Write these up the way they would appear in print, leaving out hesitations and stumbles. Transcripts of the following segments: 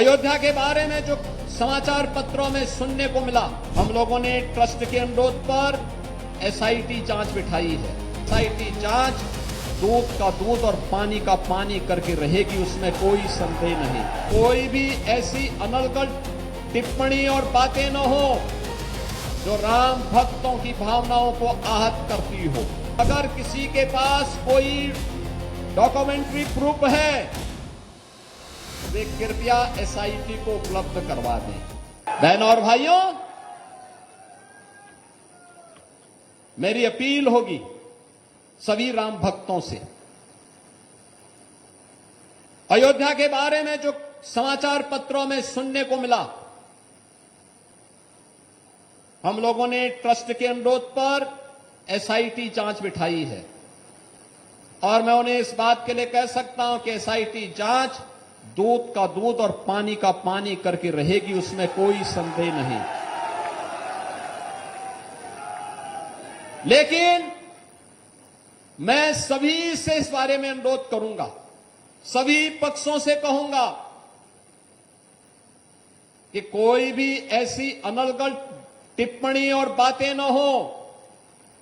अयोध्या के बारे में जो समाचार पत्रों में सुनने को मिला, हम लोगों ने ट्रस्ट के अनुरोध पर एसआईटी जांच बिठाई है। एसआईटी जांच दूध का दूध और पानी का पानी करके रहेगी, उसमें कोई संदेह नहीं। कोई भी ऐसी अनर्गल टिप्पणी और बातें न हो जो राम भक्तों की भावनाओं को आहत करती हो। अगर किसी के पास कोई डॉक्यूमेंट्री प्रूफ है, वे कृपया एसआईटी को उपलब्ध करवा दें। बहनों और भाइयों, मेरी अपील होगी सभी राम भक्तों से, अयोध्या के बारे में जो समाचार पत्रों में सुनने को मिला, हम लोगों ने ट्रस्ट के अनुरोध पर एसआईटी जांच बिठाई है और मैं उन्हें इस बात के लिए कह सकता हूं कि एसआईटी जांच दूध का दूध और पानी का पानी करके रहेगी, उसमें कोई संदेह नहीं। लेकिन मैं सभी से इस बारे में अनुरोध करूंगा, सभी पक्षों से कहूंगा कि कोई भी ऐसी अनर्गल टिप्पणी और बातें न हो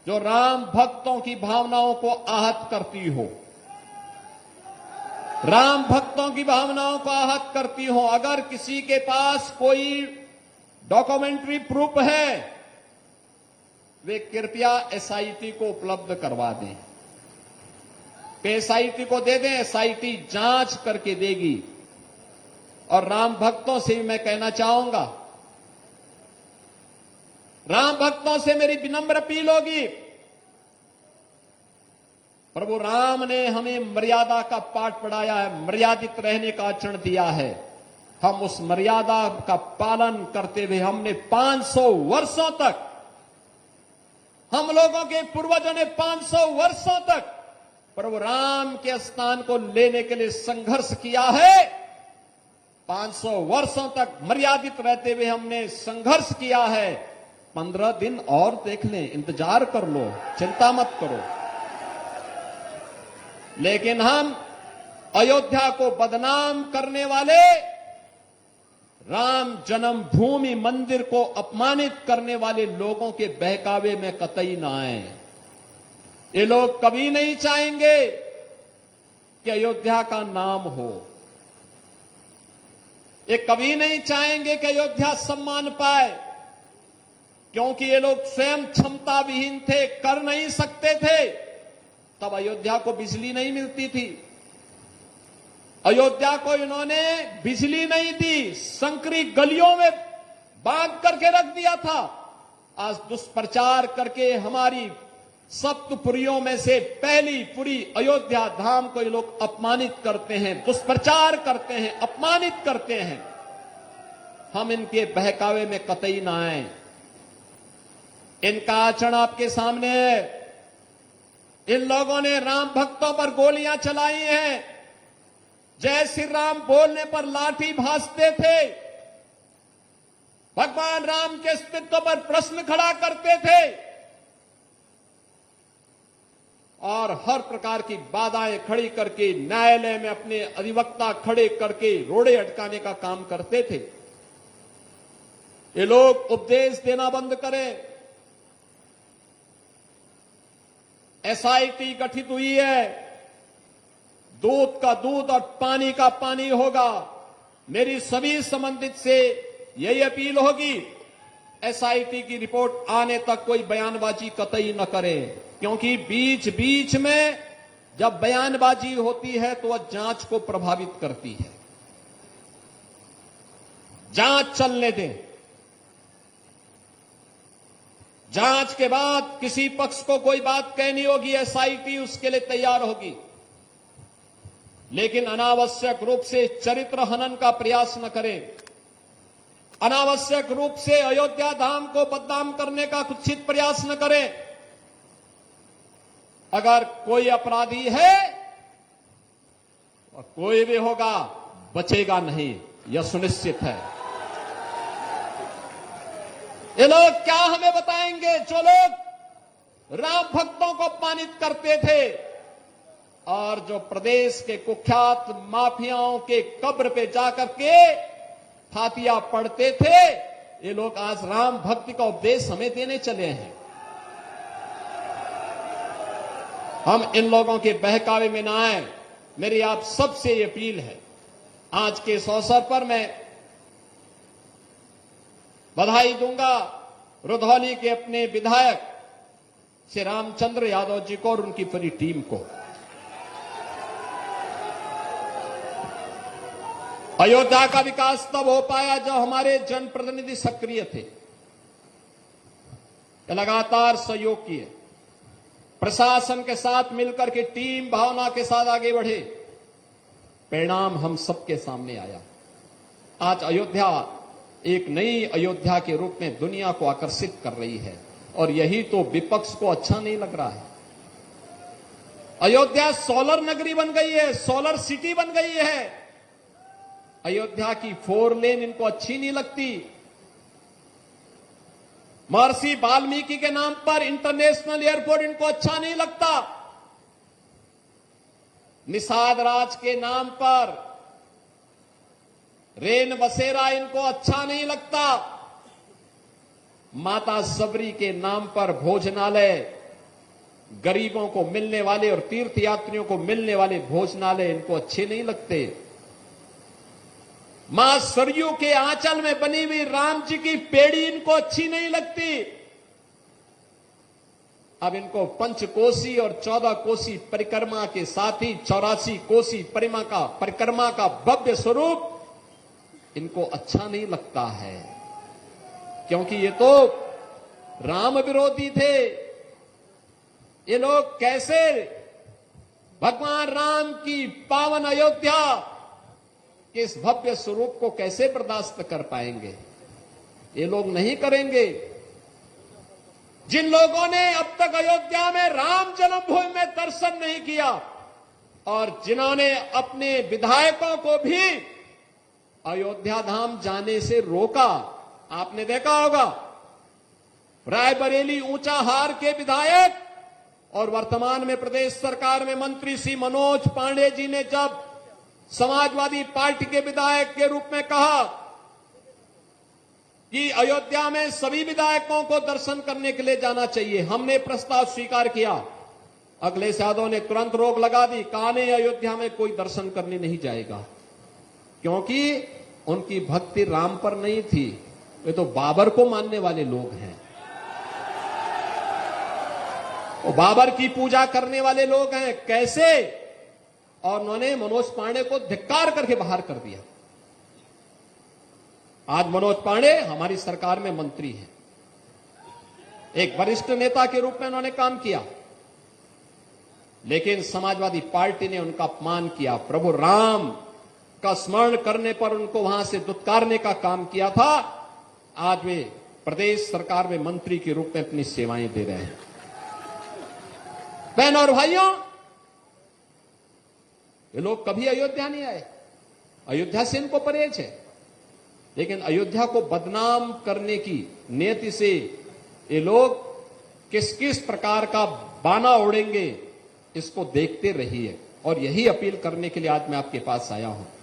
जो राम भक्तों की भावनाओं को आहत करती हो, राम भक्तों की भावनाओं को आहत करती हो। अगर किसी के पास कोई डॉक्यूमेंट्री प्रूफ है, वे कृपया एसआईटी को उपलब्ध करवा दें। एसआईटी को दे दें, एसआईटी जांच करके देगी। और राम भक्तों से भी मैं कहना चाहूंगा, राम भक्तों से मेरी विनम्र अपील होगी, प्रभु राम ने हमें मर्यादा का पाठ पढ़ाया है, मर्यादित रहने का आचरण दिया है। हम उस मर्यादा का पालन करते हुए हमने 500 वर्षों तक, हम लोगों के पूर्वजों ने 500 वर्षों तक प्रभु राम के स्थान को लेने के लिए संघर्ष किया है। 500 वर्षों तक मर्यादित रहते हुए हमने संघर्ष किया है। 15 दिन और देख लें, इंतजार कर लो, चिंता मत करो। लेकिन हम अयोध्या को बदनाम करने वाले, राम जन्मभूमि मंदिर को अपमानित करने वाले लोगों के बहकावे में कतई ना आए। ये लोग कभी नहीं चाहेंगे कि अयोध्या का नाम हो, ये कभी नहीं चाहेंगे कि अयोध्या सम्मान पाए, क्योंकि ये लोग स्वयं क्षमता विहीन थे, कर नहीं सकते थे। तब अयोध्या को बिजली नहीं मिलती थी, अयोध्या को इन्होंने बिजली नहीं दी, संकरी गलियों में बांध करके रख दिया था। आज दुष्प्रचार करके हमारी सप्तपुरियों में से पहली पुरी अयोध्या धाम को ये लोग अपमानित करते हैं, दुष्प्रचार करते हैं, अपमानित करते हैं। हम इनके बहकावे में कतई ना आए। इनका आचरण आपके सामने है। इन लोगों ने राम भक्तों पर गोलियां चलाई हैं, जय श्री राम बोलने पर लाठी भांजते थे, भगवान राम के अस्तित्व पर प्रश्न खड़ा करते थे और हर प्रकार की बाधाएं खड़ी करके न्यायालय में अपने अधिवक्ता खड़े करके रोड़े अटकाने का काम करते थे। ये लोग उपदेश देना बंद करें। एसआईटी गठित हुई है, दूध का दूध और पानी का पानी होगा। मेरी सभी संबंधित से यही अपील होगी, एसआईटी की रिपोर्ट आने तक कोई बयानबाजी कतई न करें, क्योंकि बीच बीच में जब बयानबाजी होती है तो वह जांच को प्रभावित करती है। जांच चलने दें, जांच के बाद किसी पक्ष को कोई बात कहनी होगी, एसआईटी उसके लिए तैयार होगी। लेकिन अनावश्यक रूप से चरित्र हनन का प्रयास न करें, अनावश्यक रूप से अयोध्या धाम को बदनाम करने का कुत्सित प्रयास न करें। अगर कोई अपराधी है और कोई भी होगा, बचेगा नहीं, यह सुनिश्चित है। ये लोग क्या हमें बताएंगे, जो लोग राम भक्तों को अपमानित करते थे और जो प्रदेश के कुख्यात माफियाओं के कब्र पे जाकर के फातिया पढ़ते थे, ये लोग आज राम भक्ति का उपदेश हमें देने चले हैं। हम इन लोगों के बहकावे में ना आए। मेरी आप सबसे ये अपील है। आज के इस अवसर पर मैं बधाई दूंगा रुधौली के अपने विधायक श्री रामचंद्र यादव जी को और उनकी पूरी टीम को। अयोध्या का विकास तब हो पाया जब हमारे जनप्रतिनिधि सक्रिय थे, लगातार सहयोग किए, प्रशासन के साथ मिलकर के टीम भावना के साथ आगे बढ़े। परिणाम हम सबके सामने आया। आज अयोध्या एक नई अयोध्या के रूप में दुनिया को आकर्षित कर रही है और यही तो विपक्ष को अच्छा नहीं लग रहा है। अयोध्या सोलर नगरी बन गई है, सोलर सिटी बन गई है। अयोध्या की 4 लेन इनको अच्छी नहीं लगती। महर्षि वाल्मीकि के नाम पर इंटरनेशनल एयरपोर्ट इनको अच्छा नहीं लगता। निषाद राज के नाम पर रेन बसेरा इनको अच्छा नहीं लगता। माता सबरी के नाम पर भोजनालय, गरीबों को मिलने वाले और तीर्थयात्रियों को मिलने वाले भोजनालय इनको अच्छे नहीं लगते। मां सरयू के आंचल में बनी हुई राम जी की पेड़ी इनको अच्छी नहीं लगती। अब इनको पंचकोसी और 14 कोसी परिक्रमा के साथ ही 84 कोसी परिक्रमा का भव्य स्वरूप इनको अच्छा नहीं लगता है, क्योंकि ये तो राम विरोधी थे। ये लोग कैसे भगवान राम की पावन अयोध्या के इस भव्य स्वरूप को कैसे बर्दाश्त कर पाएंगे? ये लोग नहीं करेंगे। जिन लोगों ने अब तक अयोध्या में राम जन्मभूमि में दर्शन नहीं किया और जिन्होंने अपने विधायकों को भी अयोध्या धाम जाने से रोका, आपने देखा होगा रायबरेली ऊंचाहार के विधायक और वर्तमान में प्रदेश सरकार में मंत्री श्री मनोज पांडे जी ने जब समाजवादी पार्टी के विधायक के रूप में कहा कि अयोध्या में सभी विधायकों को दर्शन करने के लिए जाना चाहिए, हमने प्रस्ताव स्वीकार किया। अखिलेश यादव ने तुरंत रोक लगा दी, कहा नहीं अयोध्या में कोई दर्शन करने नहीं जाएगा, क्योंकि उनकी भक्ति राम पर नहीं थी, वे तो बाबर को मानने वाले लोग हैं। वो बाबर की पूजा करने वाले लोग हैं। कैसे? और उन्होंने मनोज पांडे को धिक्कार करके बाहर कर दिया। आज मनोज पांडे हमारी सरकार में मंत्री हैं, एक वरिष्ठ नेता के रूप में उन्होंने काम किया, लेकिन समाजवादी पार्टी ने उनका अपमान किया। प्रभु राम का स्मरण करने पर उनको वहां से दुत्कारने का काम किया था। आज वे प्रदेश सरकार में मंत्री के रूप में अपनी सेवाएं दे रहे हैं। बहनों और भाइयों, ये लोग कभी अयोध्या नहीं आए, अयोध्या से इनको परहेज है, लेकिन अयोध्या को बदनाम करने की नीति से ये लोग किस किस प्रकार का बाना उड़ेंगे, इसको देखते रहिए। और यही अपील करने के लिए आज मैं आपके पास आया हूं।